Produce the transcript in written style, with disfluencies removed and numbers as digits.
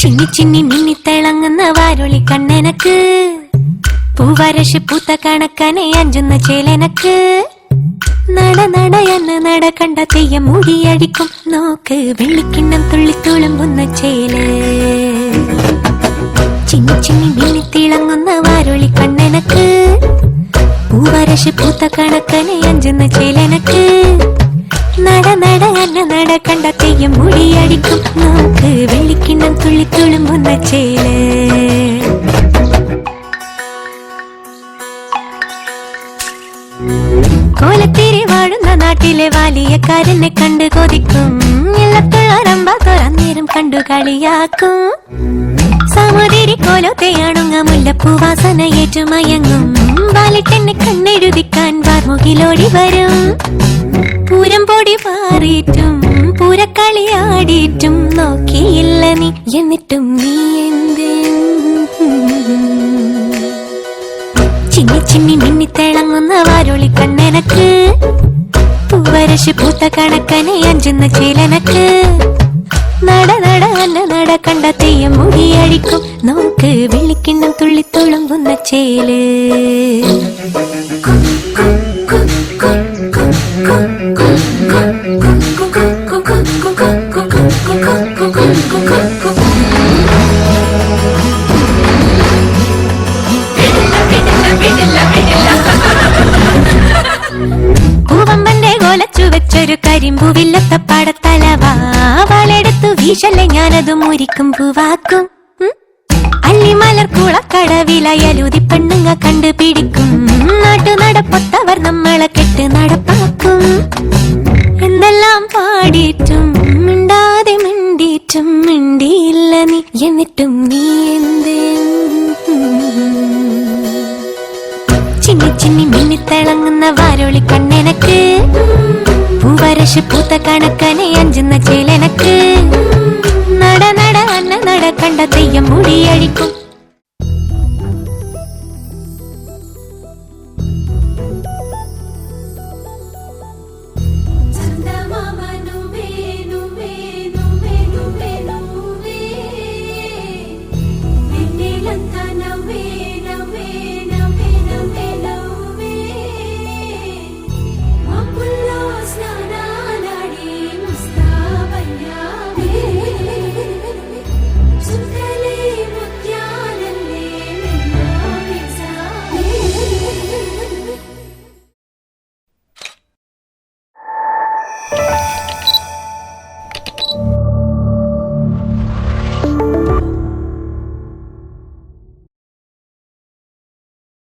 ചിന്നി ചിന്നി മിന്നിത്തിളങ്ങുന്ന വാരൊളി കണ്ണെനക്ക് പൂവരശ് പൂത്ത കണക്കനെ അഞ്ചുന്ന ചേലനക്ക് നട നട എന്ന് നട കണ്ട തെയ്യം മുടിയടിക്കും നോക്ക് വെള്ളിക്കിണ്ണം തുള്ളിത്തുളുമ്പുന്ന ചേല് ചിന്നി ചിന്നി മിന്നിത്തിളങ്ങുന്ന വാരൊളി കണ്ണെനക്ക് പൂവരശ് പൂത്ത കണക്കനെ അഞ്ചുന്ന ചേലനക്ക് നട നട എന്ന നട കണ്ട തെയ്യം മുടിയടിക്കും നോക്ക് വെള്ളിക്കിണ്ണം തുള്ളിത്തുളുമ്പുന്ന ചേല് കോലത്തിരി വാഴുന്ന നാട്ടിലെ വാലിയക്കാരനെ കണ്ടു കൊതിക്കും ഇല്ലത്തുള്ളരമ്പ തുറന്നേരം കണ്ടു കളിയാക്കും സമുദ്രി കോലത്തെയാണുങ്ങ മുല്ലപ്പൂവാസന ഏറ്റുമയങ്ങും വാലിട്ടെന്നെ കണ്ണെഴുതിക്കാൻ വാർമുകിലോടി വരും പൂരം പൊടി പാറിയിട്ടും പൂരക്കളിയാടിയിട്ടും നോക്കിയില്ല നീ എന്നിട്ടും നീ എന്ത് ചിന്നി ചിന്നി മിന്നിത്തിളങ്ങുന്ന വാരൊളി കണ്ണെനക്ക് പൂവരശ് പൂത്ത കണക്കനെ അഞ്ചുന്ന ചേലനക്ക് നട നട അന്ന നട കണ്ട തെയ്യം മുടിയടിക്കും നോക്ക് വെള്ളിക്കിണ്ണം തുള്ളിത്തുളുമ്പുന്ന ചേല് പൂവമ്പന്റെ കോലച്ചു വെച്ചൊരു കരിമ്പൂവില്ലത്ത പടത്തലവാ വളെടുത്തു വീശല്ലേ ഞാനത് മുരിക്കും പൂവാക്കും അല്ലിമലർ കുളക്കടവിലയലുതി പെണ്ണുങ്ങ കണ്ടുപിടിക്കും നാട്ടു നടപ്പൊത്തവർ നമ്മളെ കെട്ട് നടപ്പാക്കും എന്തെല്ലാം പാടിയിട്ടും മിണ്ടാതെ മിണ്ടിയിട്ടും മിണ്ടിയില്ല നീ എന്നിട്ടും നീ എന്ത് ചിന്നി ചിന്നി മിന്നിത്തിളങ്ങുന്ന വാരൊളി കണ്ണെനക്ക് പൂവരശ് പൂത്ത കണക്കനെ അഞ്ചുന്ന ചേലനക്ക് നട നട അന്ന നട കണ്ട തെയ്യം മുടിയടിക്കും